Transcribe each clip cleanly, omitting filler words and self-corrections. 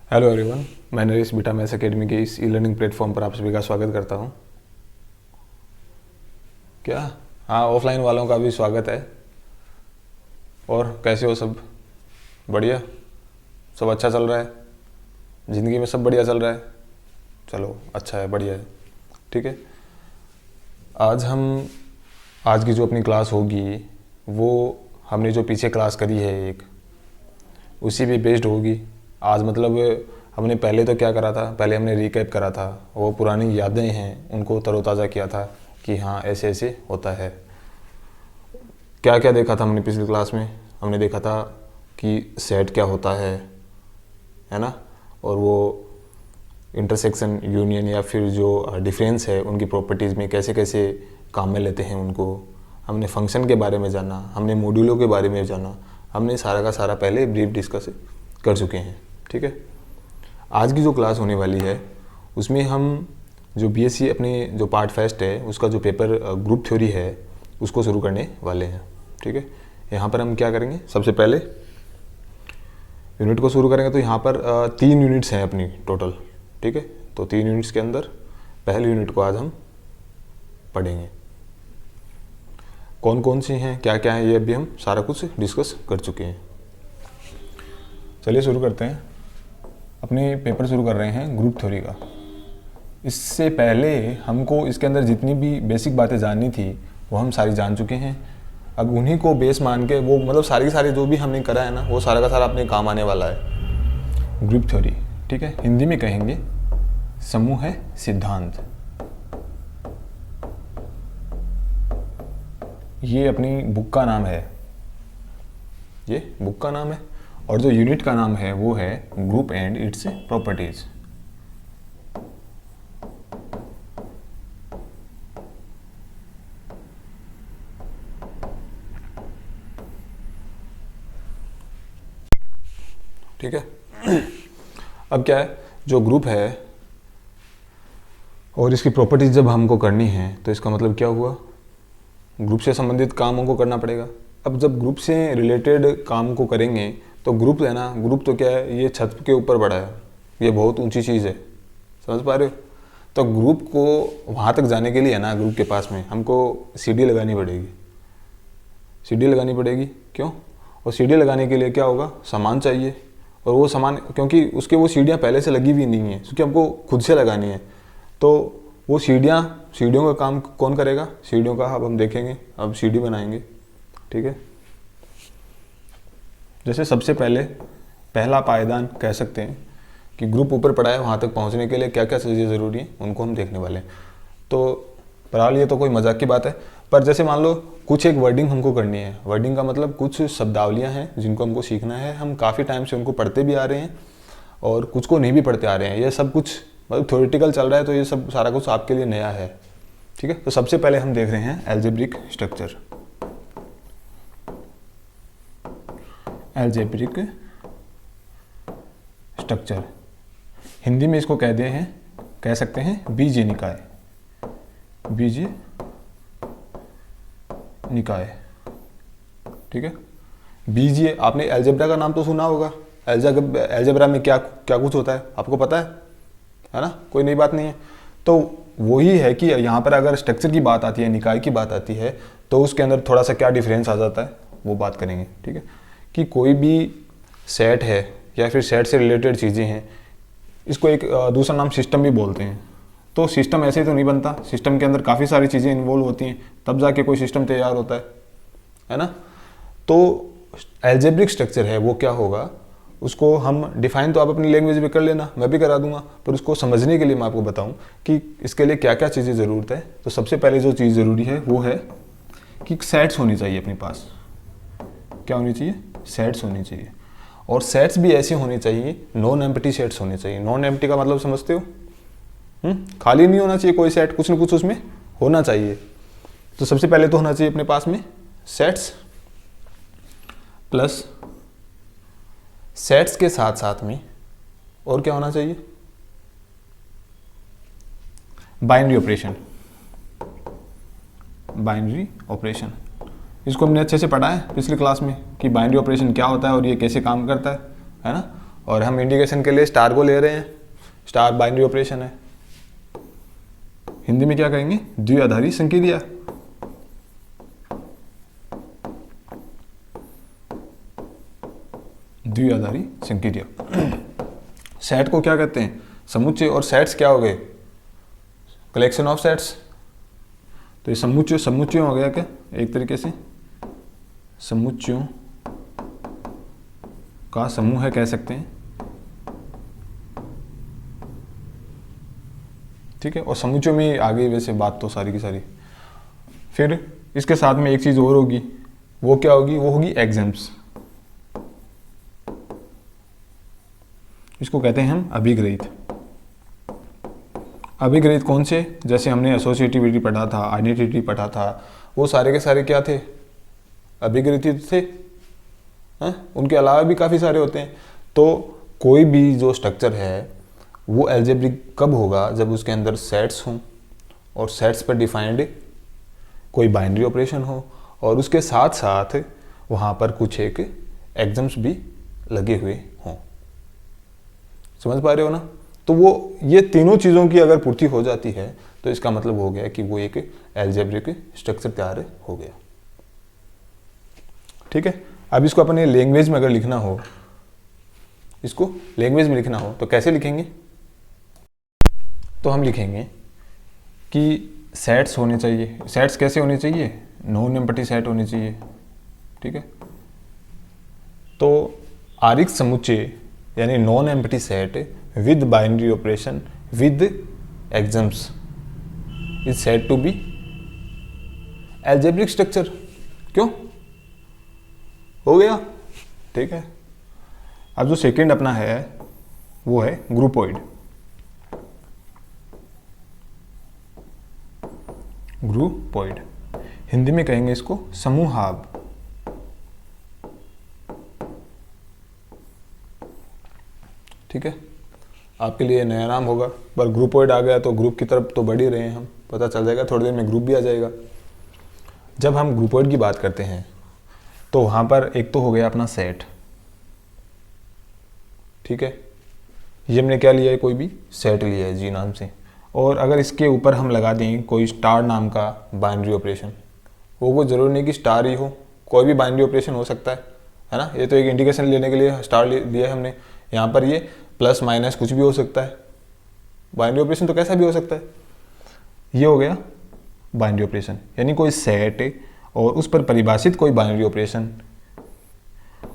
Hello everyone, मैं Naresh beta maths academy के इस ई लर्निंग प्लेटफॉर्म पर आप सभी का स्वागत करता हूं। क्या? हाँ, ऑफलाइन वालों का भी स्वागत है। और कैसे हो सब? बढ़िया? सब अच्छा चल रहा है? ज़िंदगी में सब बढ़िया चल रहा है? चलो अच्छा है, बढ़िया है। ठीक है, आज की जो अपनी क्लास होगी वो हमने जो पीछे क्लास करी है एक, उसी पे बेस्ड होगी। आज मतलब हमने पहले तो क्या करा था, पहले हमने रिकैप करा था, वो पुरानी यादें हैं उनको तरोताज़ा किया था कि हाँ ऐसे ऐसे होता है। क्या क्या देखा था हमने पिछली क्लास में? हमने देखा था कि सेट क्या होता है ना, और वो इंटरसेक्शन, यूनियन या फिर जो डिफरेंस है उनकी प्रॉपर्टीज़ में कैसे कैसे काम में लेते हैं उनको। हमने फंक्शन के बारे में जाना, हमने मॉड्यूलों के बारे में जाना, हमने सारा का सारा पहले ब्रीफ डिस्कस कर चुके हैं। ठीक है, आज की जो क्लास होने वाली है उसमें हम जो बीएससी अपने जो पार्ट फर्स्ट है उसका जो पेपर ग्रुप थ्योरी है उसको शुरू करने वाले हैं। ठीक है, यहाँ पर हम क्या करेंगे, सबसे पहले यूनिट को शुरू करेंगे। तो यहाँ पर 3 यूनिट्स हैं अपनी टोटल। ठीक है, तो 3 यूनिट्स के अंदर पहले यूनिट को आज हम पढ़ेंगे। कौन कौन सी हैं, क्या क्या है, ये अभी हम सारा कुछ डिस्कस कर चुके हैं। चलिए शुरू करते हैं। अपने पेपर शुरू कर रहे हैं ग्रुप थ्योरी का। इससे पहले हमको इसके अंदर जितनी भी बेसिक बातें जाननी थी वो हम सारी जान चुके हैं। अब उन्हीं को बेस मान के वो मतलब सारी की सारी जो भी हमने करा है ना वो सारा का सारा अपने काम आने वाला है। ग्रुप थ्योरी, ठीक है, हिंदी में कहेंगे समूह है सिद्धांत। ये अपनी बुक का नाम है, ये बुक का नाम है। और जो यूनिट का नाम है वो है ग्रुप एंड इट्स प्रॉपर्टीज। ठीक है, अब क्या है, जो ग्रुप है और इसकी प्रॉपर्टीज जब हमको करनी है तो इसका मतलब क्या हुआ, ग्रुप से संबंधित काम हमको करना पड़ेगा। अब जब ग्रुप से रिलेटेड काम को करेंगे तो ग्रुप है ना, ग्रुप तो क्या है, ये छत के ऊपर बड़ा है, ये बहुत ऊंची चीज़ है, समझ पा रहे हो? तो ग्रुप को वहाँ तक जाने के लिए है ना, ग्रुप के पास में हमको सीढ़ी लगानी पड़ेगी। सीढ़ी लगानी पड़ेगी क्यों? और सीढ़ी लगाने के लिए क्या होगा, सामान चाहिए। और वो सामान, क्योंकि उसके वो सीढ़ियाँ पहले से लगी हुई नहीं है, क्योंकि हमको खुद से लगानी है। तो वो सीढ़ियों का काम कौन करेगा? सीढ़ियों का अब हम देखेंगे, अब सीढ़ी बनाएंगे। ठीक है, जैसे सबसे पहले पहला पायदान कह सकते हैं कि ग्रुप ऊपर पड़ा है, वहाँ तक पहुँचने के लिए क्या क्या चीज़ें ज़रूरी हैं उनको हम देखने वाले हैं। तो बहरहाल ये तो कोई मजाक की बात है, पर जैसे मान लो कुछ एक वर्डिंग हमको करनी है। वर्डिंग का मतलब कुछ शब्दावलियाँ हैं जिनको हमको सीखना है। हम काफ़ी टाइम से उनको पढ़ते भी आ रहे हैं और कुछ को नहीं भी पढ़ते आ रहे हैं। ये सब कुछ मतलब थ्योरेटिकल चल रहा है, तो ये सब सारा कुछ आपके लिए नया है। ठीक है, तो सबसे पहले हम देख रहे हैं algebraic structure. Algebraic structure, Hindi में इसको कह सकते हैं बीजीय निकाय। बीजीय निकाय, ठीक है। बीजीय, आपने एल्जेब्रा का नाम तो सुना होगा। एल्जेब्रा में क्या क्या कुछ होता है आपको पता है ना, कोई नई बात नहीं है। तो वही है कि यहाँ पर अगर स्ट्रक्चर की बात आती है, निकाय की बात आती है, तो उसके अंदर थोड़ा सा क्या डिफरेंस आ जाता है वो बात करेंगे। ठीक है, कि कोई भी सेट है या फिर सेट से रिलेटेड चीज़ें हैं, इसको एक दूसरा नाम सिस्टम भी बोलते हैं। तो सिस्टम ऐसे ही तो नहीं बनता, सिस्टम के अंदर काफ़ी सारी चीज़ें इन्वॉल्व होती हैं, तब जाके कोई सिस्टम तैयार होता है ना। तो एल्जेब्रिक स्ट्रक्चर है वो क्या होगा, उसको हम डिफाइन तो आप अपनी लैंग्वेज में कर लेना, मैं भी करा दूंगा, पर उसको समझने के लिए मैं आपको बताऊं कि इसके लिए क्या क्या चीज़ें ज़रूरत है। तो सबसे पहले जो चीज़ ज़रूरी है वो है कि सेट्स होनी चाहिए अपने पास। क्या होनी चाहिए? सेट्स होनी चाहिए। और सेट्स भी ऐसे होने चाहिए, नॉन एम्प्टी सेट्स होने चाहिए। नॉन एम्प्टी का मतलब समझते हो? खाली नहीं होना चाहिए कोई सेट, कुछ ना कुछ उसमें होना चाहिए। तो सबसे पहले तो होना चाहिए अपने पास में सेट्स, प्लस सेट्स के साथ साथ में और क्या होना चाहिए? Binary operation. बाइनरी ऑपरेशन, इसको हमने अच्छे से पढ़ा है पिछली क्लास में कि बाइनरी ऑपरेशन क्या होता है और ये कैसे काम करता है ना। और हम इंडिकेशन के लिए स्टार को ले रहे हैं, स्टार बाइनरी ऑपरेशन है। हिंदी में क्या कहेंगे, द्विआधारी संक्रिया। द्विआधारी संक्रिया। सेट को क्या कहते हैं, समुच्चय, और सेट्स क्या हो गए, कलेक्शन ऑफ सेट्स। तो ये समुच्चय हो गया क्या, एक तरीके से समुच्चयों का समूह है कह सकते हैं, ठीक है। और समुच्चयों में आगे वैसे बात तो सारी की सारी। फिर इसके साथ में एक चीज और होगी, वो क्या होगी, वो होगी एग्जाम्स। इसको कहते हैं हम अभिग्रहित। अभिग्रहित कौन से, जैसे हमने एसोसिएटिविटी पढ़ा था, आइडेंटिटी पढ़ा था, वो सारे के सारे क्या थे, अभिग्रहित थे। उनके अलावा भी काफ़ी सारे होते हैं। तो कोई भी जो स्ट्रक्चर है वो एल्जेब्रिक कब होगा, जब उसके अंदर सेट्स हों और सेट्स पर डिफाइंड कोई बाइनरी ऑपरेशन हो, और उसके साथ साथ वहाँ पर कुछ एक एग्जाम्स भी लगे हुए हों। समझ पा रहे हो ना। तो वो ये तीनों चीज़ों की अगर पूर्ति हो जाती है तो इसका मतलब हो गया कि वो एक एल्जेब्रिक स्ट्रक्चर तैयार हो गया, ठीक है। अब इसको अपने लैंग्वेज में अगर लिखना हो, इसको लैंग्वेज में लिखना हो तो कैसे लिखेंगे, तो हम लिखेंगे कि सेट्स होने चाहिए। सेट्स कैसे होने चाहिए, नॉन एम्प्टी सेट होने चाहिए, ठीक है। तो आरिक्त समुच्चय यानी non empty set with binary operation with axioms is said to be algebraic structure. क्यों, हो गया, ठीक है। अब जो सेकंड अपना है वो है ग्रुपोइड। ग्रुपोइड हिंदी में कहेंगे इसको समूहाभ। ठीक है, आपके लिए नया नाम होगा, पर ग्रुपोइड आ गया तो ग्रुप की तरफ तो बढ़ ही रहे हैं हम, पता चल जाएगा थोड़ी देर में ग्रुप भी आ जाएगा। जब हम ग्रुपोइड की बात करते हैं तो वहाँ पर एक तो हो गया अपना सेट, ठीक है। ये हमने क्या लिया है, कोई भी सेट लिया है जी नाम से, और अगर इसके ऊपर हम लगा दें कोई स्टार नाम का बाइनरी ऑपरेशन, वो कोई ज़रूरी नहीं कि स्टार ही हो, कोई भी बाइनरी ऑपरेशन हो सकता है ना। ये तो एक इंडिकेशन लेने के लिए स्टार लिया है हमने, यहाँ पर ये प्लस माइनस कुछ भी हो सकता है, बाइनरी ऑपरेशन तो कैसा भी हो सकता है। ये हो गया बाइनरी ऑपरेशन, यानी कोई सेट और उस पर परिभाषित कोई बाइनरी ऑपरेशन,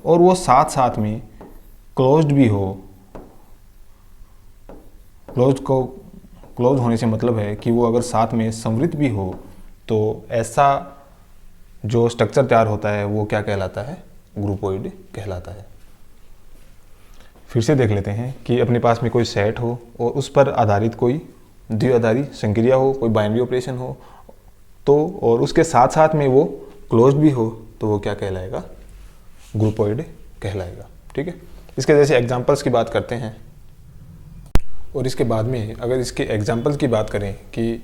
और वो साथ साथ में क्लोज्ड भी हो। क्लोज होने से मतलब है कि वो अगर साथ में संवृत भी हो, तो ऐसा जो स्ट्रक्चर तैयार होता है वो क्या कहलाता है, ग्रुपोइड कहलाता है। फिर से देख लेते हैं कि अपने पास में कोई सेट हो और उस पर आधारित कोई द्विआधारी संक्रिया हो, कोई बाइनरी ऑपरेशन हो, तो और उसके साथ साथ में वो क्लोज्ड भी हो, तो वो क्या कहलाएगा, ग्रुपोइड कहलाएगा, ठीक है। इसके जैसे एग्जांपल्स की बात करते हैं, और इसके बाद में अगर इसके एग्जांपल्स की बात करें कि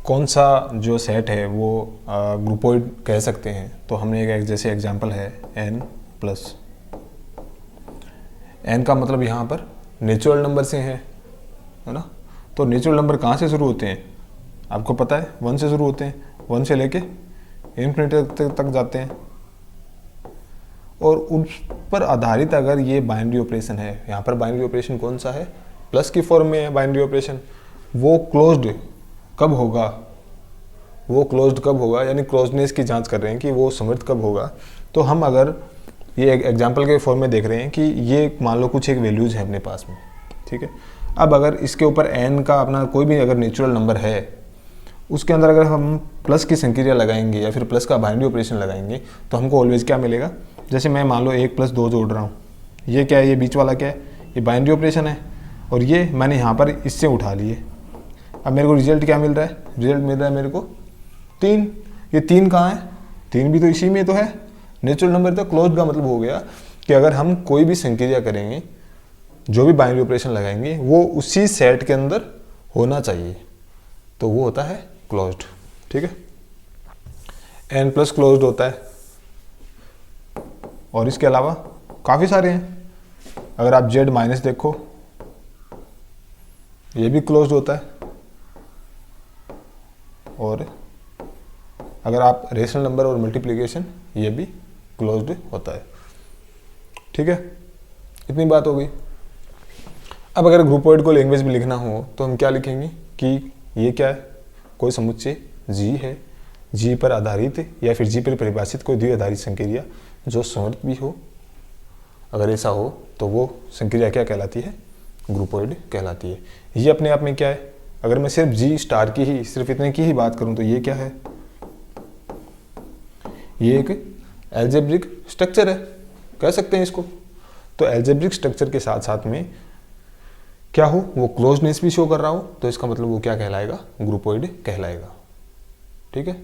कौन सा जो सेट है वो ग्रुपोइड कह सकते हैं, तो हमने एक जैसे एग्जांपल है n+। n का मतलब यहाँ पर नेचुरल नंबर से है ना। तो नेचुरल नंबर कहाँ से शुरू होते हैं, आपको पता है, 1 से शुरू होते हैं, 1 से लेके इन्फिनिटी तक जाते हैं। और उस पर आधारित अगर ये बाइनरी ऑपरेशन है, यहाँ पर बाइनरी ऑपरेशन कौन सा है, प्लस की फॉर्म में है बाइनरी ऑपरेशन, वो क्लोज्ड कब होगा, वो क्लोज्ड कब होगा, यानी क्लोजनेस की जांच कर रहे हैं कि वो समृद्ध कब होगा। तो हम अगर ये एक एग्जाम्पल के फॉर्म में देख रहे हैं कि ये मान लो कुछ एक वैल्यूज है अपने पास में, ठीक है। अब अगर इसके ऊपर n का अपना कोई भी अगर नेचुरल नंबर है, उसके अंदर अगर हम प्लस की संक्रिया लगाएंगे या फिर प्लस का बाइनरी ऑपरेशन लगाएंगे, तो हमको ऑलवेज क्या मिलेगा, जैसे मैं मान लो 1+2 जोड़ रहा हूँ, ये क्या है, ये बीच वाला क्या है, ये बाइनरी ऑपरेशन है, और ये मैंने यहाँ पर इससे उठा लिए। अब मेरे को रिजल्ट क्या मिल रहा है, रिजल्ट मिल रहा है मेरे को 3। ये 3 कहाँ है, 3 भी तो इसी में तो है, नेचुरल नंबर। तो क्लोज्ड का मतलब हो गया कि अगर हम कोई भी संक्रिया करेंगे, जो भी बाइनरी ऑपरेशन लगाएंगे, वो उसी सेट के अंदर होना चाहिए, तो वो होता है क्लोज्ड, ठीक है। n+ क्लोज्ड होता है, और इसके अलावा काफ़ी सारे हैं, अगर आप जेड माइनस देखो, ये भी क्लोज्ड होता है, और अगर आप रेशनल नंबर और मल्टीप्लिकेशन, ये भी क्लोज्ड होता है। ठीक है, इतनी बात हो गई। अब अगर ग्रुपोइड को लैंग्वेज में लिखना हो तो हम क्या लिखेंगे कि ये क्या है, कोई समुच्चय जी है, जी पर आधारित या फिर जी पर परिभाषित कोई द्विआधारी संक्रिया जो समर्थ भी हो। अगर ऐसा हो तो वो संक्रिया क्या कहलाती है, ग्रुपोइड कहलाती है। ये अपने आप में क्या है, अगर मैं सिर्फ जी स्टार की ही, सिर्फ इतने की ही बात करूं तो ये क्या है, ये एक एल्जेब्रिक स्ट्रक्चर है, कह सकते हैं इसको। तो एल्जेब्रिक स्ट्रक्चर के साथ साथ में क्या हो, वो क्लोजनेस भी शो कर रहा हो, तो इसका मतलब वो क्या कहलाएगा, ग्रुपोइड कहलाएगा। ठीक है,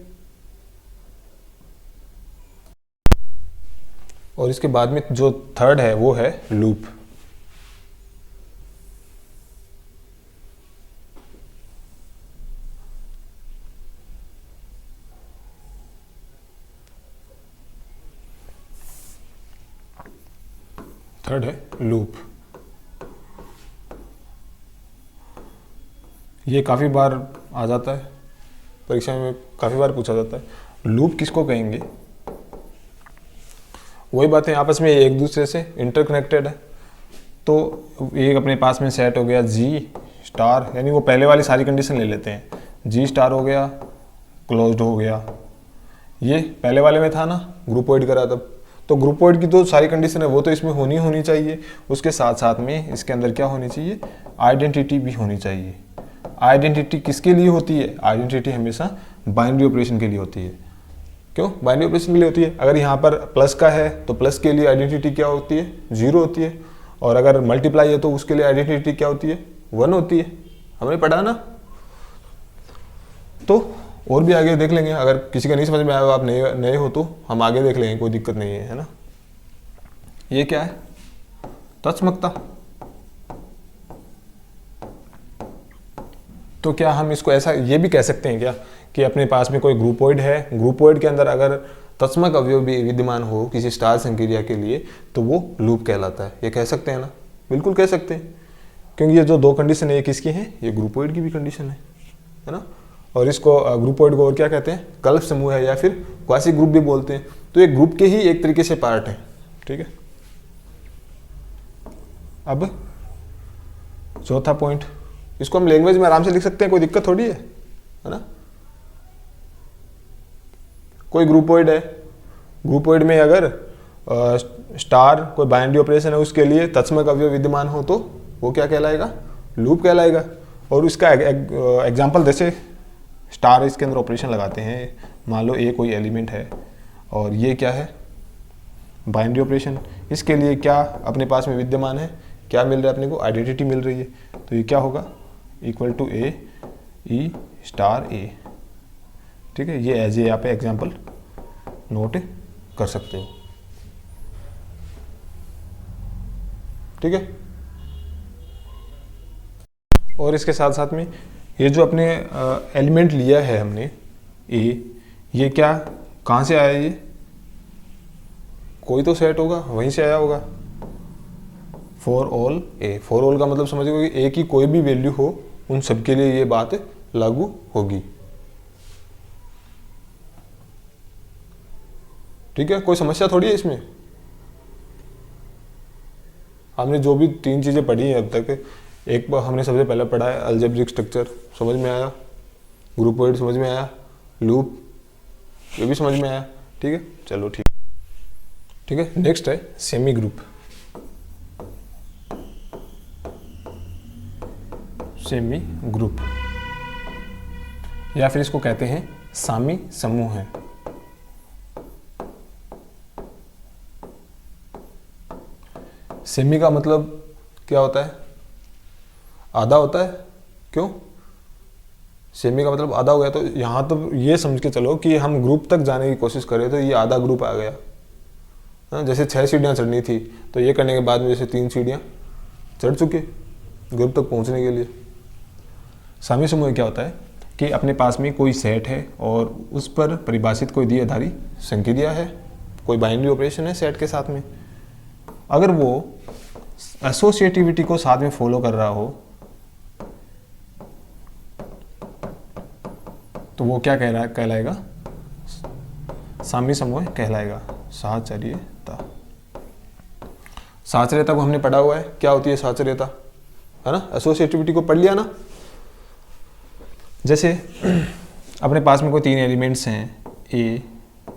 और इसके बाद में जो थर्ड है वो है लूप। थर्ड है लूप। ये काफ़ी बार आ जाता है, परीक्षा में काफ़ी बार पूछा जाता है। लूप किसको कहेंगे, वही बातें आपस में एक दूसरे से इंटरकनेक्टेड है। तो एक अपने पास में सेट हो गया जी स्टार, यानी वो पहले वाली सारी कंडीशन ले लेते हैं, जी स्टार हो गया, क्लोज्ड हो गया। ये पहले वाले में था ना, ग्रुपोइड करा तब, तो ग्रुपोइड की तो सारी कंडीशन है वो तो इसमें होनी चाहिए। उसके साथ साथ में इसके अंदर क्या होनी चाहिए, आइडेंटिटी भी होनी चाहिए। आइडेंटिटी किसके लिए होती है, आइडेंटिटी हमेशा बाइनरी ऑपरेशन के लिए होती है। क्यों बाइनरी ऑपरेशन के लिए होती है, अगर यहाँ पर प्लस का है तो प्लस के लिए आइडेंटिटी क्या होती है, 0 होती है, और अगर मल्टीप्लाई है तो उसके लिए आइडेंटिटी क्या होती है, 1 होती है। हमने पढ़ा ना। तो और भी आगे देख लेंगे, अगर किसी का नहीं समझ में आया, आप नए हो तो हम आगे देख लेंगे, कोई दिक्कत नहीं है ना। ये क्या है, तत्समकता। तो क्या हम इसको ऐसा ये भी कह सकते हैं क्या कि अपने पास में कोई ग्रुपोइड है, ग्रुपोइड के अंदर अगर तत्समक अवयव भी विद्यमान हो किसी स्टार संक्रिया के लिए तो वो लूप कहलाता है। ये कह सकते हैं ना, बिल्कुल कह सकते हैं, क्योंकि ये जो दो कंडीशन है ये किसकी है, ये ग्रुपोइड की भी कंडीशन है ना। और इसको ग्रुपोइड को और क्या कहते हैं, कल्प समूह है या फिर क्वासी ग्रुप भी बोलते हैं। तो ये ग्रुप के ही एक तरीके से पार्ट है। ठीक है, अब चौथा पॉइंट, इसको हम लैंग्वेज में आराम से लिख सकते हैं, कोई दिक्कत थोड़ी है ना। कोई ग्रुपोइड है, ग्रुपोइड में अगर स्टार कोई बाइनरी ऑपरेशन है उसके लिए तत्समक अवयव विद्यमान हो तो वो क्या कहलाएगा, लूप कहलाएगा। और उसका एग्जांपल जैसे स्टार इसके अंदर ऑपरेशन लगाते हैं, मान लो ए कोई एलिमेंट है और ये क्या है, बाइनरी ऑपरेशन, इसके लिए क्या अपने पास में विद्यमान है, क्या मिल रहा है अपने को, आइडेंटिटी मिल रही है। तो ये क्या होगा, equal to a e star a. ठीक है, ये एज ए यहाँ पे एग्जाम्पल नोट कर सकते हो। ठीक है, और इसके साथ साथ में ये जो अपने एलिमेंट लिया है हमने ए, ये क्या कहाँ से आया, ये कोई तो सेट होगा वहीं से आया होगा। For all A, for all का मतलब समझोगे कि ए की कोई भी वैल्यू हो उन सब के लिए ये बात लागू होगी। ठीक है, कोई समस्या थोड़ी है इसमें। हमने जो भी 3 चीजें पढ़ी हैं अब तक, एक बार हमने सबसे पहले पढ़ा है अलजेब्रिक स्ट्रक्चर, समझ में आया, ग्रुपोइड समझ में आया, लूप ये भी समझ में आया। ठीक है, चलो ठीक है, नेक्स्ट है सेमी ग्रुप। सेमी ग्रुप या फिर इसको कहते हैं सामी समूह है। सेमी का मतलब क्या होता है, आधा होता है। क्यों, सेमी का मतलब आधा हो गया, तो यहाँ तो ये समझ के चलो कि हम ग्रुप तक जाने की कोशिश करें तो ये आधा ग्रुप आ गया। हाँ, जैसे 6 सीढ़ियाँ चढ़नी थी तो ये करने के बाद में जैसे 3 सीढ़ियाँ चढ़ चुके ग्रुप तक पहुँचने के लिए। सामी समूह क्या होता है कि अपने पास में कोई सेट है और उस पर परिभाषित कोई द्विआधारी संक्रिया है, कोई बाइनरी ऑपरेशन है सेट के साथ में। अगर वो एसोसिएटिविटी को साथ में फॉलो कर रहा हो तो वो क्या कहलाएगा? साम्य समूह कहलाएगा। साहचर्यता। साहचर्यता को हमने पढ़ा हुआ है, क्या होती है साहचर्यता, है ना? एसोसिएटिविटी को पढ़ लिया ना। जैसे अपने पास में कोई 3 एलिमेंट्स हैं ए,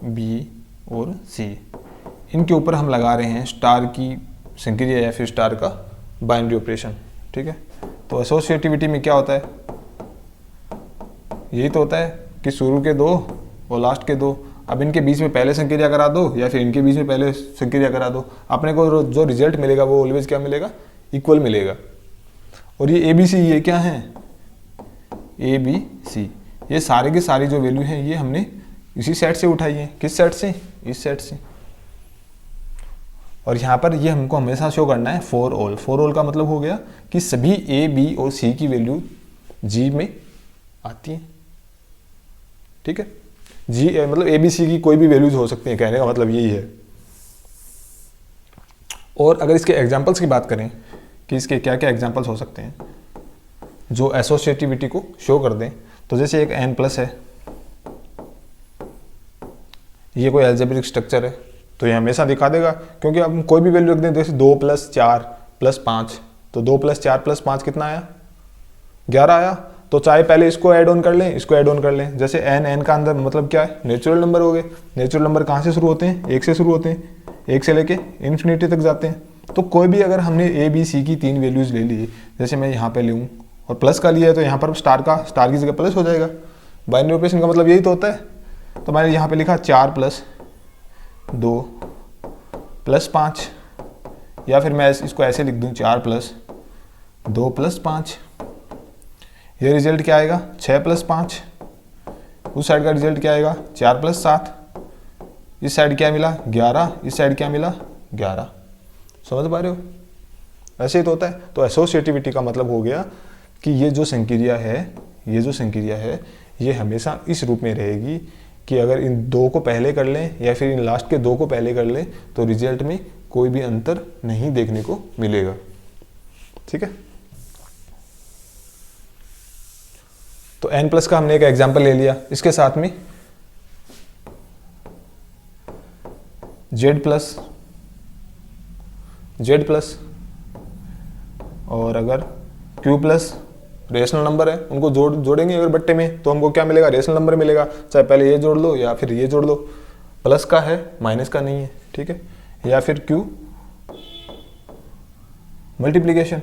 बी और सी, इनके ऊपर हम लगा रहे हैं स्टार की संक्रिया या फिर स्टार का बाइनरी ऑपरेशन, ठीक है? तो एसोसिएटिविटी में क्या होता है? यही तो होता है कि शुरू के 2 और लास्ट के 2, अब इनके बीच में पहले संक्रिया करा दो या फिर इनके बीच में पहले संक्रिया करा दो, अपने को जो रिजल्ट मिलेगा वो ऑलवेज क्या मिलेगा? इक्वल मिलेगा। और ये ए बी सी ये क्या है? ए बी सी, ये सारे के सारी जो वैल्यू है ये हमने इसी सेट से उठाई है। किस सेट से? इस सेट से। और यहाँ पर ये हमको हमेशा शो करना है फॉर ऑल। फॉर ऑल का मतलब हो गया कि सभी ए बी और सी की वैल्यू जी में आती है, ठीक है? जी मतलब ए बी सी की कोई भी वैल्यूज हो सकती है, कहने का मतलब यही है। और अगर इसके एग्जांपल्स की बात करें कि इसके क्या क्या एग्जांपल्स हो सकते हैं जो एसोसिएटिविटी को शो कर दें, तो जैसे एक n प्लस है, ये कोई अलजेब्रिक स्ट्रक्चर है तो ये हमेशा दिखा देगा, क्योंकि अब कोई भी वैल्यू रख दें, जैसे 2 + 4 + 5, तो 2 + 4 + 5 कितना आया? 11 आया। तो चाहे पहले इसको ऐड ऑन कर लें, इसको ऐड ऑन कर लें। जैसे n का अंदर मतलब क्या है? नेचुरल नंबर हो गए। नेचुरल नंबर कहाँ से शुरू होते हैं? 1 से शुरू होते हैं, 1 से लेके इन्फिनिटी तक जाते हैं। तो कोई भी अगर हमने ए बी सी की 3 वैल्यूज ले ली, जैसे मैं यहाँ पे लूँ और प्लस का लिया है, तो यहाँ पर स्टार की जगह प्लस हो जाएगा। बाइनरी ऑपरेशन का मतलब यही तो होता है। तो मैंने यहाँ पे लिखा 4 + 2 + 5, या फिर मैं इसको ऐसे लिख दूँ 4 + 2 + 5। ये रिजल्ट क्या आएगा? 6 + 5। उस साइड का रिजल्ट क्या आएगा? 4 + 7। इस साइड क्या मिला? 11। इस साइड क्या मिला? 11। समझ पा रहे हो? ऐसे ही तो होता है। तो एसोसिएटिविटी का मतलब हो गया कि ये जो संक्रिया है ये हमेशा इस रूप में रहेगी कि अगर इन 2 को पहले कर लें या फिर इन लास्ट के 2 को पहले कर लें तो रिजल्ट में कोई भी अंतर नहीं देखने को मिलेगा, ठीक है? तो n+ का हमने एक एग्जांपल ले लिया। इसके साथ में z+ और अगर q+ रेशनल नंबर है, उनको जोड़ेंगे अगर बट्टे में तो हमको क्या मिलेगा? रेशनल नंबर मिलेगा। चाहे पहले ये जोड़ लो या फिर ये जोड़ लो, प्लस का है माइनस का नहीं है, ठीक है? या फिर q मल्टीप्लिकेशन,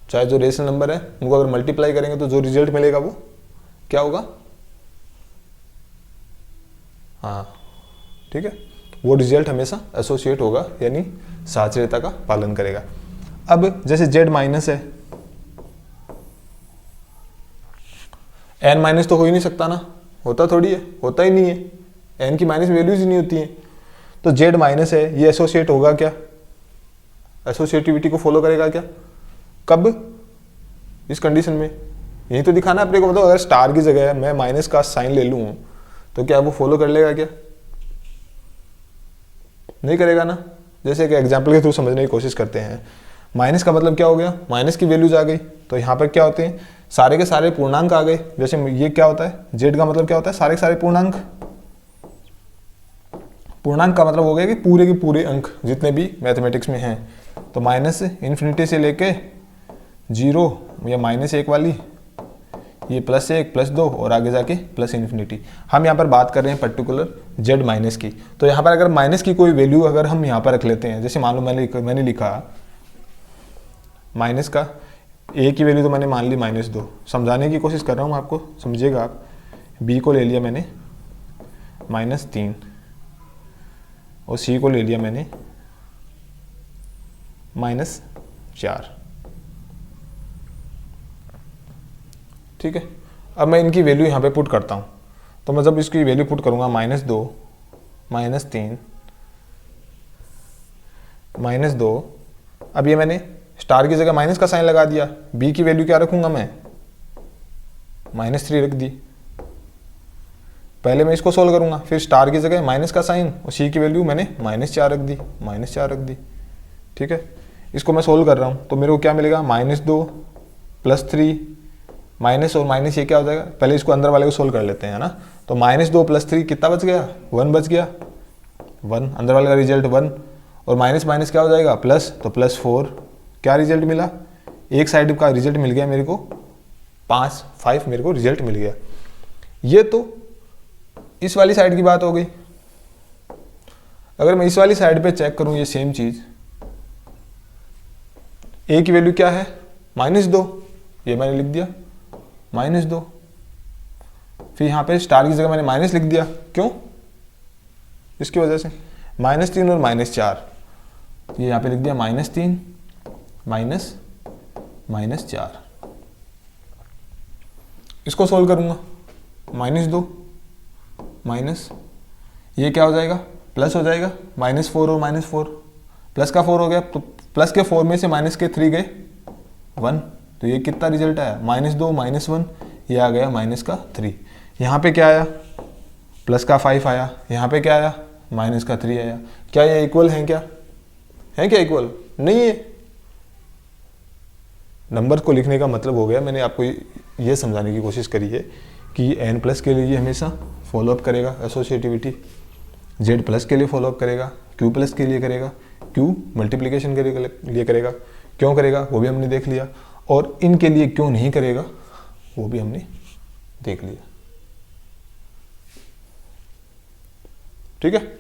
चाहे जो रेशनल नंबर है उनको अगर मल्टीप्लाई करेंगे तो जो रिजल्ट मिलेगा वो क्या होगा? हाँ, ठीक है? वो रिजल्ट हमेशा एसोसिएट होगा, यानी साहचर्यता का पालन करेगा। अब जैसे z- है, n- तो हो ही नहीं सकता ना, होता थोड़ी है, होता ही नहीं है, n की माइनस वैल्यूज ही नहीं होती हैं। तो z- है, ये एसोसिएट होगा क्या? एसोसिएटिविटी को फॉलो करेगा क्या? कब? इस कंडीशन में। यही तो दिखाना अपने को, मतलब अगर स्टार की जगह मैं माइनस का साइन ले लूँ तो क्या वो फॉलो कर लेगा क्या? नहीं करेगा ना। जैसे एक एग्जाम्पल के थ्रू समझने की कोशिश करते हैं। माइनस का मतलब क्या हो गया? माइनस की वैल्यूज आ गई, तो यहाँ पर क्या होते हैं? सारे के सारे पूर्णांक आ गए। जैसे ये क्या होता है? जेड का मतलब क्या होता है? सारे के सारे पूर्णांक। पूर्णांक का मतलब हो गया कि पूरे के पूरे अंक जितने भी मैथमेटिक्स में हैं। तो -∞ से लेके 0 या -1 वाली, ये +1 +2 और आगे जाके +∞। हम यहाँ पर बात कर रहे हैं पर्टिकुलर z- की। तो यहाँ पर अगर माइनस की कोई वैल्यू अगर हम यहाँ पर रख लेते हैं, जैसे मान लो मैंने लिखा माइनस का a की वैल्यू तो मैंने मान ली -2। समझाने की कोशिश कर रहा हूँ आपको, समझिएगा आप। b को ले लिया मैंने -3 और c को ले लिया मैंने -4, ठीक है? अब मैं इनकी वैल्यू यहाँ पे पुट करता हूँ। तो मैं जब इसकी वैल्यू पुट करूँगा -2 -3 -2, अब ये मैंने स्टार की जगह माइनस का साइन लगा दिया। b की वैल्यू क्या रखूँगा मैं? -3 रख दी। पहले मैं इसको सोल्व करूँगा, फिर स्टार की जगह माइनस का साइन और c की वैल्यू मैंने -4 रख दी, ठीक है? इसको मैं सोल्व कर रहा हूँ तो मेरे को क्या मिलेगा, -2 + 3 माइनस और माइनस ये क्या हो जाएगा, पहले इसको अंदर वाले को सोल्व कर लेते हैं, है ना। तो -2 + 3 कितना बच गया, 1 बच गया, 1 अंदर वाले का रिजल्ट 1, और माइनस माइनस क्या हो जाएगा प्लस, तो +4 क्या रिजल्ट मिला, एक साइड का रिजल्ट मिल गया मेरे को 5 मेरे को रिजल्ट मिल गया। ये तो इस वाली साइड की बात हो गई। अगर मैं इस वाली साइड पे चेक करूं ये सेम चीज, ए की वैल्यू क्या है -2, ये मैंने लिख दिया -2, फिर यहाँ पे स्टार की जगह मैंने माइनस लिख दिया, क्यों, इसकी वजह से -3 और -4, ये यहाँ पे लिख दिया -3 -4। इसको सोल्व करूंगा, -2 माइनस ये क्या हो जाएगा, प्लस हो जाएगा, -4 और -4, प्लस का 4 हो गया, तो प्लस के 4 में से माइनस के 3 गए 1, तो ये कितना रिजल्ट आया, -2 -1, ये आ गया -3। यहाँ पे क्या आया, प्लस का 5 आया, यहाँ पे क्या आया, -3 आया। क्या ये इक्वल है, क्या है, क्या इक्वल नहीं है। नंबर को लिखने का मतलब हो गया, मैंने आपको ये समझाने की कोशिश करी है कि n+ के लिए हमेशा फॉलोअप करेगा एसोसिएटिविटी, z+ के लिए फॉलोअप करेगा, q+ के लिए करेगा, q मल्टीप्लिकेशन के लिए करेगा, क्यों करेगा वो भी हमने देख लिया, और इनके लिए क्यों नहीं करेगा वो भी हमने देख लिया। ठीक है,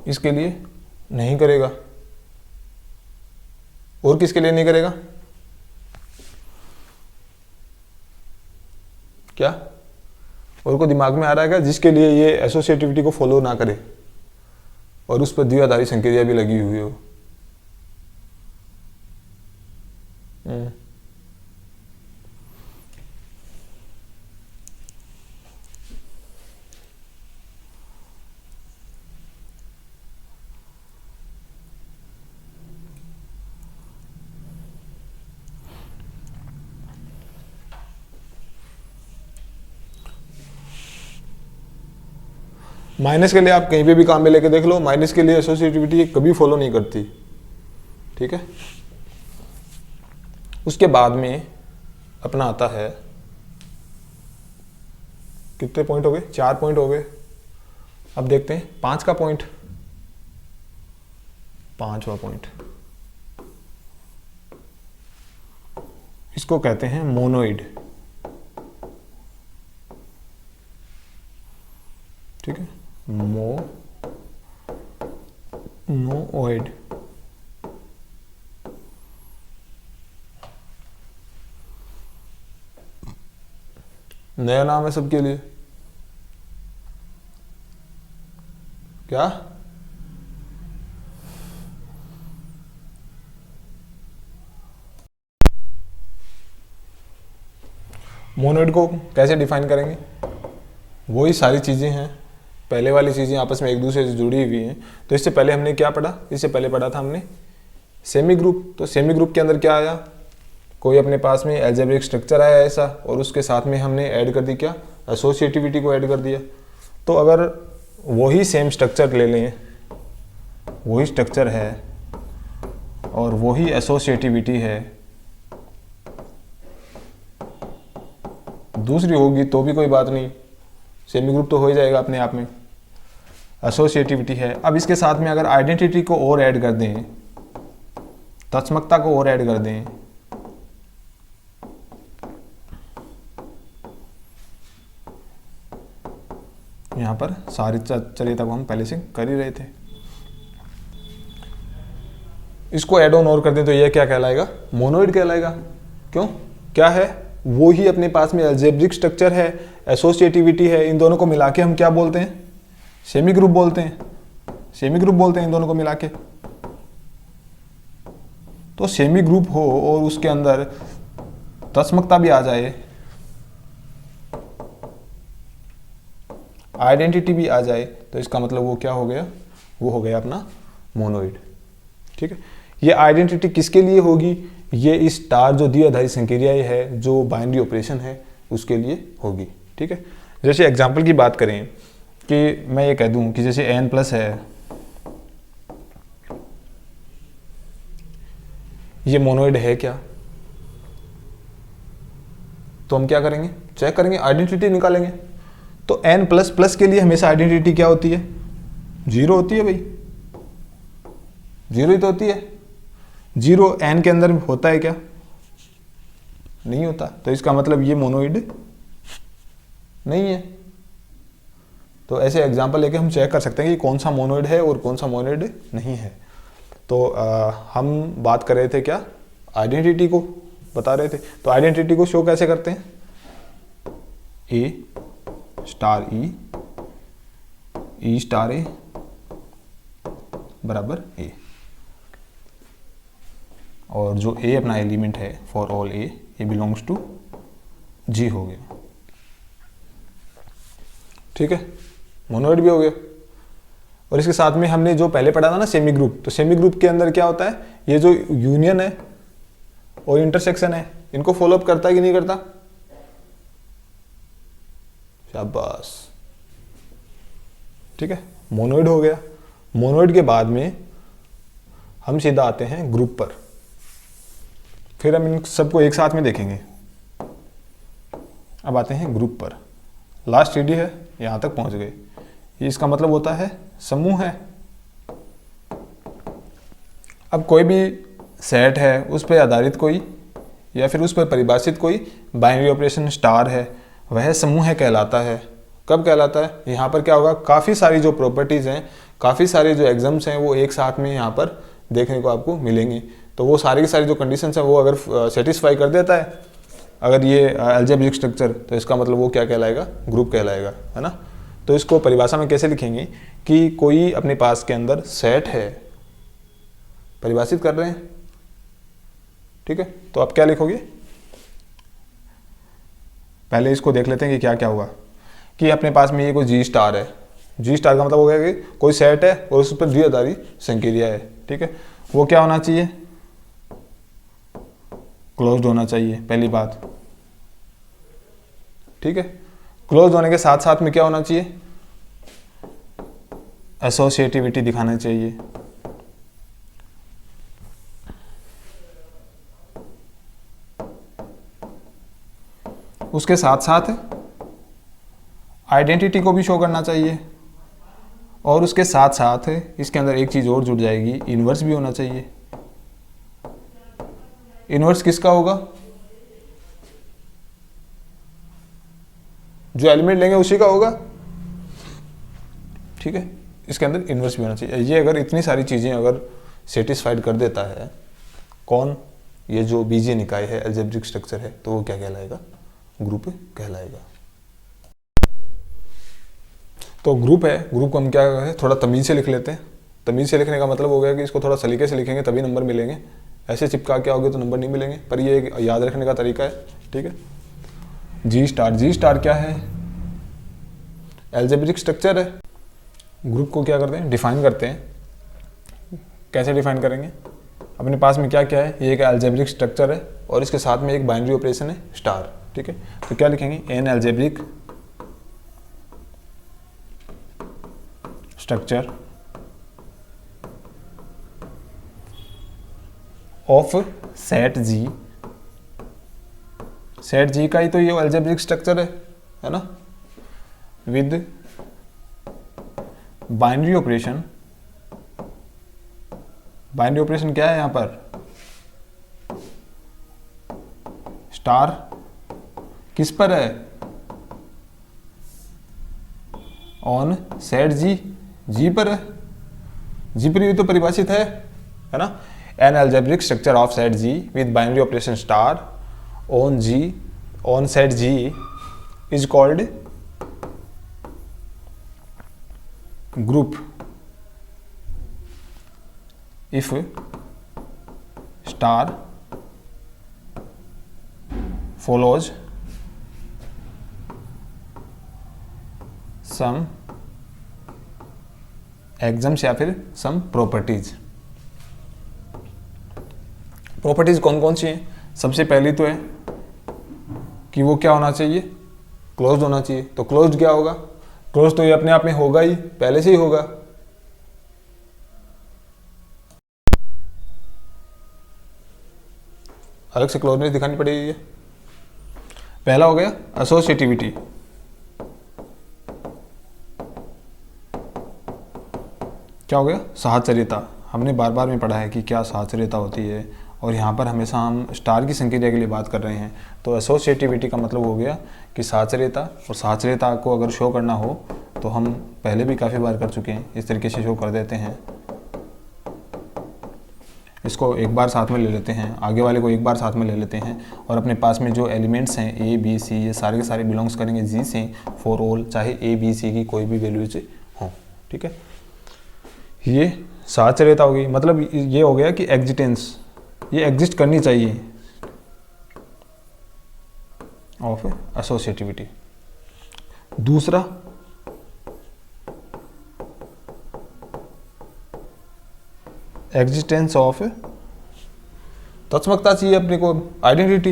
इसके लिए नहीं करेगा, और किसके लिए नहीं करेगा, क्या और को दिमाग में आ रहा है क्या, जिसके लिए ये एसोसिएटिविटी को फॉलो ना करे और उस पर द्विआधारी संक्रिया भी लगी हुई हो। माइनस के लिए आप कहीं पे भी काम में लेके देख लो, माइनस के लिए एसोसिएटिविटी कभी फॉलो नहीं करती, ठीक है। उसके बाद में अपना आता है, कितने पॉइंट हो गए, 4 पॉइंट हो गए। अब देखते हैं 5 का पॉइंट, 5वां पॉइंट, इसको कहते हैं मोनोइड, ठीक है, मोनोइड। नया नाम है सबके लिए, क्या, मोनोइड को कैसे डिफाइन करेंगे, वही सारी चीजें हैं, पहले वाली चीजें आपस में एक दूसरे से जुड़ी हुई हैं। तो इससे पहले हमने क्या पढ़ा, इससे पहले पढ़ा था हमने सेमी ग्रुप। तो सेमी ग्रुप के अंदर क्या आया, कोई अपने पास में एल्जेब्रिक स्ट्रक्चर आया ऐसा, और उसके साथ में हमने ऐड कर दी क्या, एसोसिएटिविटी को ऐड कर दिया। तो अगर वही सेम स्ट्रक्चर ले लें, वही स्ट्रक्चर है और वही एसोसिएटिविटी है, दूसरी होगी तो भी कोई बात नहीं, सेमी ग्रुप तो हो ही जाएगा अपने आप में, एसोसिएटिविटी है। अब इसके साथ में अगर आइडेंटिटी को और ऐड कर दें, तत्समकता को और ऐड कर दें, यहां पर सारी चर्चा को हम पहले से कर ही रहे थे, इसको ऐड ऑन और कर दें तो यह क्या कहलाएगा, मोनोइड कहलाएगा। क्यों, क्या है, वो ही अपने पास में अलजेब्रिक स्ट्रक्चर है, एसोसिएटिविटी है, इन दोनों को मिला के हम क्या बोलते हैं, सेमी ग्रुप बोलते हैं, सेमी ग्रुप बोलते हैं इन दोनों को मिला के। तो सेमी ग्रुप हो और उसके अंदर तत्समकता भी आ जाए, आइडेंटिटी भी आ जाए, तो इसका मतलब वो क्या हो गया, वो हो गया अपना मोनोइड, ठीक है। ये आइडेंटिटी किसके लिए होगी, ये इस स्टार जो द्विआधारी संक्रिया है, जो बाइनरी ऑपरेशन है, उसके लिए होगी। ठीक है, जैसे एग्जांपल की बात करें कि मैं ये कह दूं कि जैसे n प्लस है, ये मोनोइड है क्या, तो हम क्या करेंगे, चेक करेंगे, आइडेंटिटी निकालेंगे। तो n प्लस प्लस के लिए हमेशा आइडेंटिटी क्या होती है, 0 होती है भाई, 0 ही तो होती है। 0 n के अंदर होता है क्या, नहीं होता, तो इसका मतलब ये मोनोइड नहीं है। तो ऐसे एग्जांपल लेके हम चेक कर सकते हैं कि कौन सा मोनोइड है और कौन सा मोनोइड नहीं है। तो हम बात कर रहे थे क्या, आइडेंटिटी को बता रहे थे। तो आइडेंटिटी को शो कैसे करते हैं, ए स्टार ई स्टार ए बराबर ए, और जो ए अपना एलिमेंट है for all a belongs to G हो गया। ठीक है, मोनोइड भी हो गया। और इसके साथ में हमने जो पहले पढ़ा था ना सेमी ग्रुप, तो सेमी ग्रुप के अंदर क्या होता है, ये जो यूनियन है और इंटरसेक्शन है, इनको फॉलो अप करता है कि नहीं करता, शाबाश। ठीक है, मोनोइड हो गया। मोनोइड के बाद में हम सीधा आते हैं ग्रुप पर, फिर हम इन सबको एक साथ में देखेंगे। अब आते हैं ग्रुप पर, लास्ट स्टेडी है, यहां तक पहुंच गए। ये इसका मतलब होता है समूह है। अब कोई भी सेट है, उस पर आधारित कोई या फिर उस पर परिभाषित कोई बाइनरी ऑपरेशन स्टार है, वह समूह है कहलाता है। कब कहलाता है, यहाँ पर क्या होगा, काफ़ी सारी जो प्रॉपर्टीज़ हैं, काफ़ी सारे जो एग्जाम्स हैं, वो एक साथ में यहाँ पर देखने को आपको मिलेंगे। तो वो सारी की सारी जो कंडीशंस हैं वो अगर सेटिस्फाई कर देता है, अगर ये एल्जेब्रिक स्ट्रक्चर, तो इसका मतलब वो क्या कहलाएगा, ग्रुप कहलाएगा, है ना। तो इसको परिभाषा में कैसे लिखेंगे कि कोई अपने पास के अंदर सेट है, परिभाषित कर रहे हैं। ठीक है, तो आप क्या लिखोगे, पहले इसको देख लेते हैं कि क्या क्या होगा। कि अपने पास में ये कोई जी स्टार है, जी स्टार का मतलब हो गया कि कोई सेट है और उस पर द्विआधारी संक्रिया है। ठीक है, वो क्या होना चाहिए, क्लोज्ड होना चाहिए, पहली बात। ठीक है, क्लोज्ड होने के साथ साथ में क्या होना चाहिए, एसोसिएटिविटी दिखाना चाहिए। उसके साथ साथ आइडेंटिटी को भी शो करना चाहिए, और उसके साथ साथ इसके अंदर एक चीज और जुड़ जाएगी, इन्वर्स भी होना चाहिए। इन्वर्स किसका होगा, जो एलिमेंट लेंगे उसी का होगा। ठीक है, इसके अंदर इन्वर्स भी होना चाहिए। ये अगर इतनी सारी चीजें अगर सेटिस्फाइड कर देता है कौन, ये जो बीजीय निकाय है, एल्जेब्रिक स्ट्रक्चर है, तो वो क्या कहलाएगा, ग्रुप कहलाएगा। तो ग्रुप है, ग्रुप को हम क्या है, थोड़ा तमीज से लिख लेते हैं। तमीज से लिखने का मतलब हो गया कि इसको थोड़ा सलीके से लिखेंगे तभी नंबर मिलेंगे, ऐसे चिपका के आओगे तो नंबर नहीं मिलेंगे, पर ये एक याद रखने का तरीका है। ठीक है, जी स्टार क्या है, एल्जेब्रिक स्ट्रक्चर है। ग्रुप को क्या करते हैं, डिफाइन करते हैं। कैसे डिफाइन करेंगे, अपने पास में क्या क्या है, ये एक एल्जेब्रिक स्ट्रक्चर है और इसके साथ में एक बाइनरी ऑपरेशन है स्टार। ठीक है, तो क्या लिखेंगे, an algebraic structure of set G. Set G का ही तो ये एल्जेब्रिक स्ट्रक्चर है ना, with binary operation. Binary operation क्या है यहां पर, स्टार किस पर है, ऑन सेट जी, जी पर है, जी पर भी तो परिभाषित है ना। An algebraic structure of set G with binary operation star on G, on set G is called group if star follows some axioms या फिर some properties। प्रॉपर्टीज कौन कौन सी हैं? सबसे पहली तो है कि वो क्या होना चाहिए, क्लोज्ड होना चाहिए। तो क्लोज्ड क्या होगा? क्लोज्ड तो ये अपने आप में होगा ही, पहले से ही होगा। अलग से क्लोजनेस दिखानी पड़ेगी ये। पहला हो गया एसोसिएटिविटी। क्या हो गया? साहचर्यता। हमने बार बार में पढ़ा है कि क्या साहचर्यता होती है, और यहाँ पर हमेशा हम स्टार की संक्रिया के लिए बात कर रहे हैं। तो एसोसिएटिविटी का मतलब हो गया कि साहचर्यता, और साहचर्यता को अगर शो करना हो तो हम पहले भी काफ़ी बार कर चुके हैं, इस तरीके से शो कर देते हैं। इसको एक बार साथ में ले लेते हैं, आगे वाले को एक बार साथ में ले लेते हैं, और अपने पास में जो एलिमेंट्स हैं ए बी सी, ये सारे के सारे बिलोंग्स करेंगे जी से, फॉर ऑल, चाहे ए बी सी की कोई भी वैल्यू से हो। ठीक है, ये साहचर्यता होगी। मतलब ये हो गया कि एग्जिस्टेंस, ये एग्जिस्ट करनी चाहिए ऑफ एसोसिएटिविटी। दूसरा एग्जिस्टेंस ऑफ तत्समकता चाहिए अपने को, आइडेंटिटी।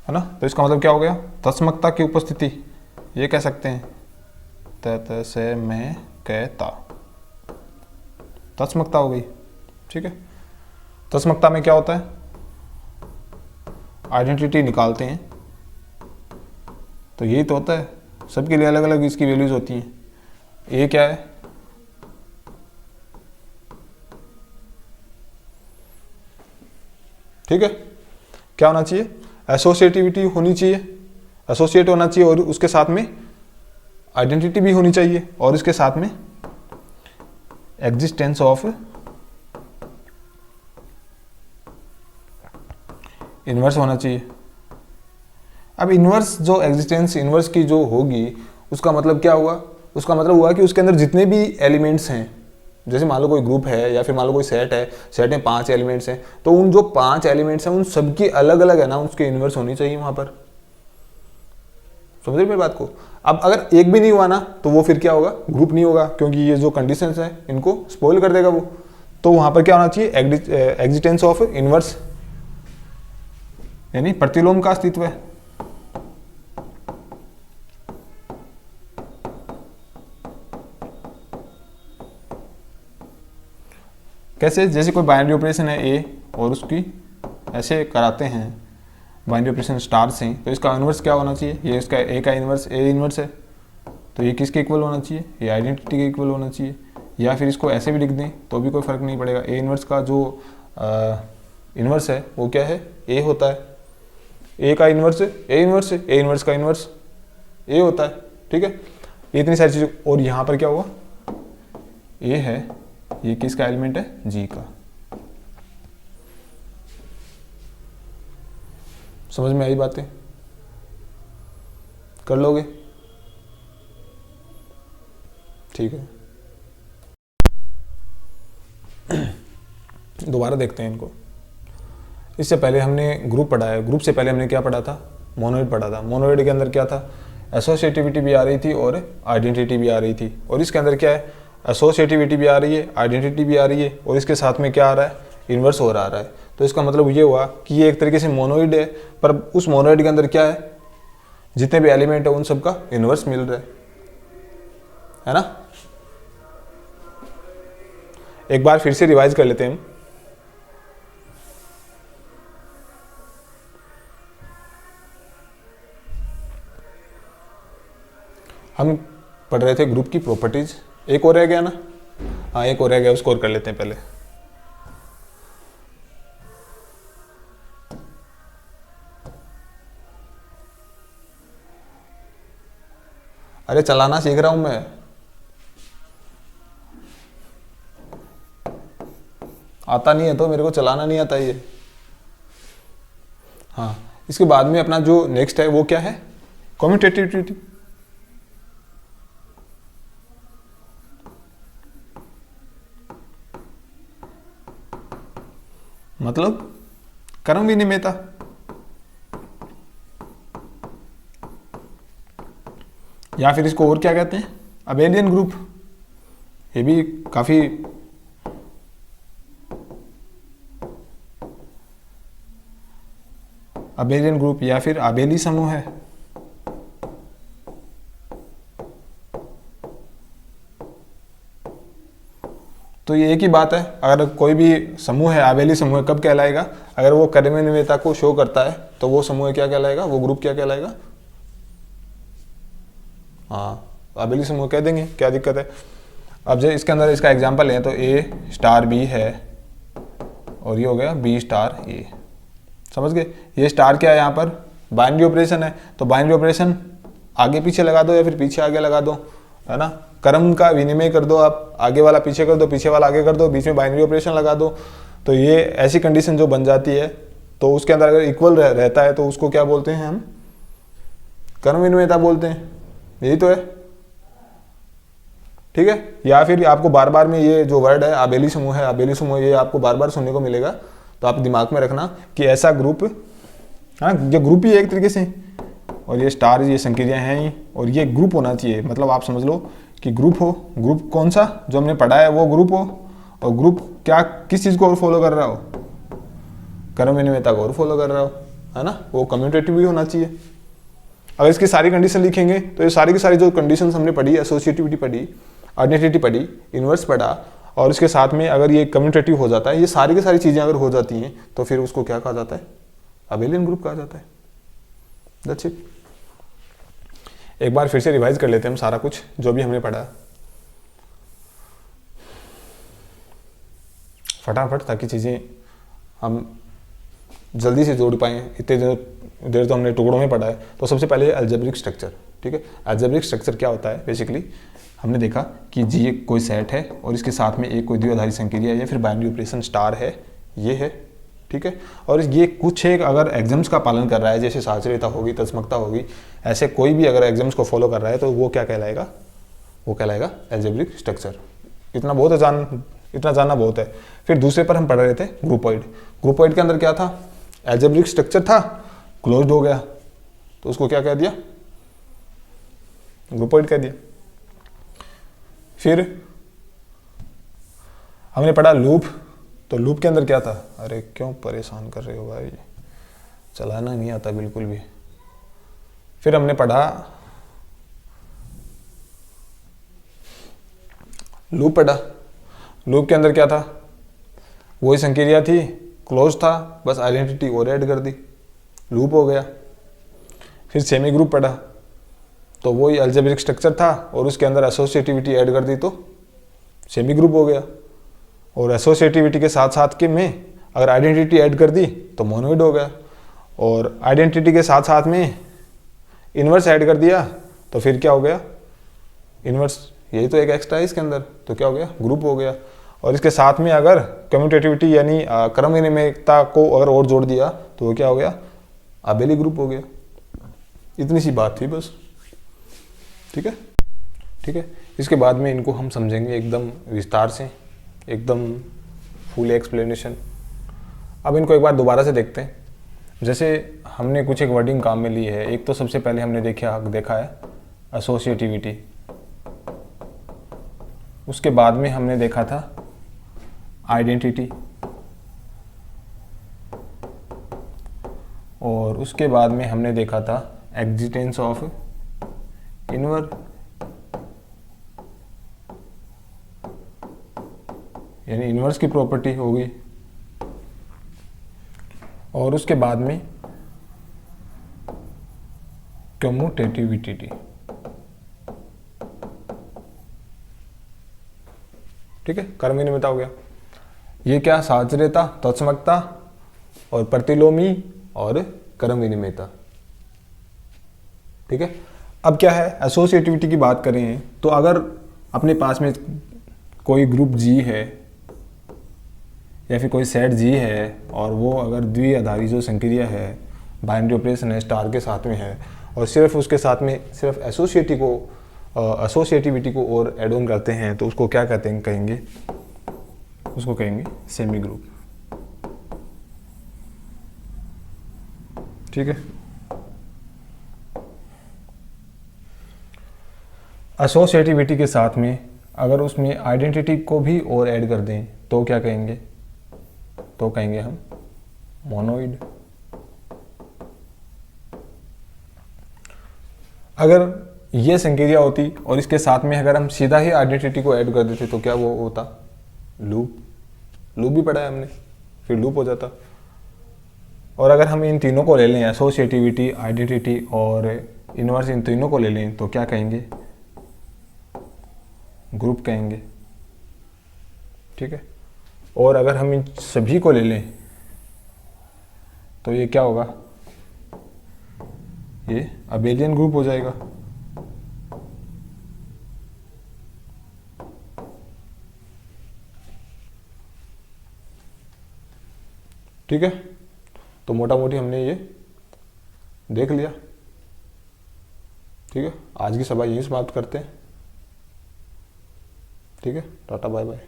है ना? तो इसका मतलब क्या हो गया? तत्समकता की उपस्थिति, ये कह सकते हैं तत से मैं कहता, तत्समकता हो गई। ठीक है, तत्समकता में क्या होता है? आइडेंटिटी निकालते हैं। तो यही तो होता है, सबके लिए अलग अलग इसकी वैल्यूज होती हैं। ए क्या है? ठीक है, क्या होना चाहिए? एसोसिएटिविटी होनी चाहिए, एसोसिएट होना चाहिए, और उसके साथ में आइडेंटिटी भी होनी चाहिए, और इसके साथ में एग्जिस्टेंस ऑफ इनवर्स होना चाहिए। अब इनवर्स जो एग्जिस्टेंस इनवर्स की जो होगी, उसका मतलब क्या हुआ? उसका मतलब हुआ कि उसके अंदर जितने भी एलिमेंट्स हैं, जैसे मान लो कोई ग्रुप है या फिर मान लो कोई सेट है, सेट में 5 एलिमेंट्स हैं, तो उन जो 5 एलिमेंट्स हैं उन सबकी अलग अलग है ना, उसके इनवर्स होनी चाहिए वहां पर। समझ रहे मेरी बात को? अब अगर एक भी नहीं हुआ ना, तो वो फिर क्या होगा? ग्रुप नहीं होगा, क्योंकि ये जो कंडीशंस हैं इनको स्पॉइल कर देगा वो। तो वहां पर क्या होना चाहिए? एग्जिस्टेंस ऑफ इनवर्स, यानी प्रतिलोम का अस्तित्व है। कैसे? जैसे कोई बाइनरी ऑपरेशन है ए, और उसकी ऐसे कराते हैं बाइनरी ऑपरेशन स्टार से, तो इसका इनवर्स क्या होना चाहिए? ये इसका ए का इनवर्स, ए इनवर्स है, तो ये किसके इक्वल होना चाहिए? ये आइडेंटिटी के इक्वल होना चाहिए। या फिर इसको ऐसे भी लिख दें तो भी कोई फर्क नहीं पड़ेगा। ए इनवर्स का जो इनवर्स है वो क्या है? ए होता है। ए का इनवर्स ए इनवर्स है, ए इनवर्स का इनवर्स ए होता है। ठीक है, इतनी सारी चीज़ें। और यहाँ पर क्या हुआ? ए है, ये किसका एलिमेंट है? जी का। समझ में आई बातें? कर लोगे? ठीक है, दोबारा देखते हैं इनको। इससे पहले हमने ग्रुप पढ़ा है, ग्रुप से पहले हमने क्या पढ़ा था? मोनोइड पढ़ा था। मोनोइड के अंदर क्या था? एसोसिएटिविटी भी आ रही थी और आइडेंटिटी भी आ रही थी। और इसके अंदर क्या है? एसोसिएटिविटी भी आ रही है, आइडेंटिटी भी आ रही है, और इसके साथ में क्या आ रहा है? इन्वर्स हो रहा है। तो इसका मतलब ये हुआ कि ये एक तरीके से मोनोइड है, पर उस मोनोइड के अंदर क्या है? जितने भी एलिमेंट है उन सबका इन्वर्स मिल रहा है ना? एक बार फिर से रिवाइज कर लेते हैं हम पढ़ रहे थे ग्रुप की प्रॉपर्टीज। एक और रह गया ना? हाँ, एक और रह गया, उसको और कर लेते हैं पहले। अरे चलाना सीख रहा हूं मैं। आता नहीं है तो मेरे को चलाना नहीं आता ये। हाँ, इसके बाद में अपना जो नेक्स्ट है वो क्या है? कम्यूटेटिविटी। मतलब कर्म विनिमेयता। या फिर इसको और क्या कहते हैं, अबेलियन ग्रुप। ये भी काफ़ी अबेलियन ग्रुप या फिर आबेली समूह है। तो ये एक ही बात है, अगर कोई भी समूह है आबेली समूह कब कहलाएगा, अगर वो क्रमनियमितता को शो करता है तो वो समूह क्या कहलाएगा, वो ग्रुप क्या कहलाएगा, हाँ आबेली समूह कह देंगे, क्या दिक्कत है। अब जो इसके अंदर इसका एग्जांपल लें तो A स्टार B है और ये हो गया B स्टार A, समझ गए। ये स्टार क्या है, यहाँ पर बाइनरी ऑपरेशन है, तो बाइनरी ऑपरेशन आगे पीछे लगा दो या फिर पीछे आगे लगा दो, है ना। क्रम का विनिमय कर दो आप, आगे वाला पीछे कर दो, पीछे वाला आगे कर दो, बीच में बाइनरी ऑपरेशन लगा दो। तो ये ऐसी कंडीशन जो बन जाती है, तो उसके अंदर अगर इक्वल रहता है तो उसको क्या बोलते हैं हम, क्रम विनिमयता बोलते हैं, यही तो है, ठीक है। या फिर आपको बार बार में ये जो वर्ड है आबेली समूह है, आबेली समूह, ये आपको बार बार सुनने को मिलेगा, तो आप दिमाग में रखना कि ऐसा ग्रुप, हाँ ये ग्रुप ही एक तरीके से, और ये स्टार ये संक्रियाएं हैं ही, और ये ग्रुप होना चाहिए, मतलब आप समझ लो कि ग्रुप हो, ग्रुप कौन सा जो हमने पढ़ा है वो ग्रुप हो, और ग्रुप क्या किस चीज़ को और फॉलो कर रहा हो, क्रम विनिमयता को और फॉलो कर रहा हो, है ना, वो कम्यूटेटिव भी होना चाहिए। अगर इसकी सारी कंडीशन लिखेंगे तो ये सारी की सारी जो कंडीशन हमने पढ़ी, एसोसिएटिविटी पढ़ी, आइडेंटिटी पढ़ी, इन्वर्स पढ़ा, और इसके साथ में अगर ये कम्यूटेटिव हो जाता है, ये सारी की सारी चीज़ें अगर हो जाती हैं तो फिर उसको क्या कहा जाता है, अबेलियन ग्रुप कहा जाता है। That's it. एक बार फिर से रिवाइज कर लेते हैं हम सारा कुछ जो भी हमने पढ़ा फटाफट, ताकि चीज़ें हम जल्दी से जोड़ पाएँ। इतने देर तो हमने टुकड़ों में पढ़ा है। तो सबसे पहले अलजेब्रिक स्ट्रक्चर, ठीक है। अलजेब्रिक स्ट्रक्चर क्या होता है, बेसिकली हमने देखा कि जी एक कोई सेट है और इसके साथ में एक कोई द्विआधारी संक्रिया या फिर बाइनरी ऑपरेशन स्टार है, ये है, ठीक है। और ये कुछ एक अगर एग्जाम्स का पालन कर रहा है, जैसे साचर्यता होगी, तत्समकता होगी, ऐसे कोई भी अगर एग्जाम्स को फॉलो कर रहा है तो वो क्या कहलाएगा, वो कहलाएगा अलजेब्रिक स्ट्रक्चर। इतना बहुत है, इतना जानना बहुत है। फिर दूसरे पर हम पढ़ रहे थे ग्रुपॉइड। ग्रुपॉइड के अंदर क्या था, अलजेब्रिक स्ट्रक्चर था, क्लोज्ड हो गया, तो उसको क्या कह दिया, ग्रुपॉइड कह दिया। फिर हमने पढ़ा लूप, तो लूप के अंदर क्या था, अरे क्यों परेशान कर रहे हो भाई, चलाना नहीं आता बिल्कुल भी। फिर हमने पढ़ा लूप, पढ़ा लूप के अंदर क्या था, वही संक्रिया थी, क्लोज था, बस आइडेंटिटी और ऐड कर दी, लूप हो गया। फिर सेमी ग्रुप पढ़ा, तो वही अलजेब्रिक स्ट्रक्चर था और उसके अंदर एसोसिएटिविटी ऐड कर दी तो सेमी ग्रुप हो गया। और एसोसिएटिविटी के साथ साथ के में अगर आइडेंटिटी ऐड कर दी तो मोनोइड हो गया, और आइडेंटिटी के साथ साथ में इन्वर्स ऐड कर दिया तो फिर क्या हो गया, इन्वर्स, यही तो एक एक्स्ट्रा है इसके अंदर, तो क्या हो गया, ग्रुप हो गया। और इसके साथ में अगर कम्यूटेटिविटी यानी क्रम विनिमयता को अगर और जोड़ दिया तो वो क्या हो गया, आबेली ग्रुप हो गया। इतनी सी बात थी बस, ठीक है, ठीक है। इसके बाद में इनको हम समझेंगे एकदम विस्तार से, एकदम फुल एक्सप्लेनेशन। अब इनको एक बार दोबारा से देखते हैं। जैसे हमने कुछ एक वर्डिंग काम में ली है, एक तो सबसे पहले हमने देखा है एसोसिएटिविटी, उसके बाद में हमने देखा था आइडेंटिटी, और उसके बाद में हमने देखा था एग्जिस्टेंस ऑफ इनवर्स, यानी इनवर्स की प्रॉपर्टी होगी, और उसके बाद में कम्यूटेटिविटी, ठीक है, क्रम विनिमयता हो गया। ये क्या, साचर्यता, तत्समकता और प्रतिलोमी और क्रम विनिमयता, ठीक है। अब क्या है, एसोसिएटिविटी की बात करें तो अगर अपने पास में कोई ग्रुप जी है या फिर कोई सेट जी है, और वो अगर द्विआधारी जो संक्रिया है, बाइनरी ऑपरेशन है, स्टार के साथ में है, और सिर्फ उसके साथ में सिर्फ एसोसिएटिविटी को और एड ऑन करते हैं, तो उसको क्या कहते हैं, कहेंगे, उसको कहेंगे सेमी ग्रुप, ठीक है। एसोसिएटिविटी के साथ में अगर उसमें आइडेंटिटी को भी और ऐड कर दें तो क्या कहेंगे, तो कहेंगे हम मोनोइड। अगर ये संक्रिया होती और इसके साथ में अगर हम सीधा ही आइडेंटिटी को ऐड कर देते तो क्या वो होता, लूप। लूप भी पढ़ा है हमने, फिर लूप हो जाता। और अगर हम इन तीनों को ले लें, एसोसिएटिविटी, आइडेंटिटी और इनवर्स, इन तीनों को ले लें तो क्या कहेंगे, ग्रुप कहेंगे। ठीक है। और अगर हम इन सभी को ले लें तो ये क्या होगा, ये अबेलियन ग्रुप हो जाएगा। ठीक है। तो मोटा मोटी हमने ये देख लिया। ठीक है, आज की सभा यहीं समाप्त करते हैं। ठीक है, टाटा बाय बाय।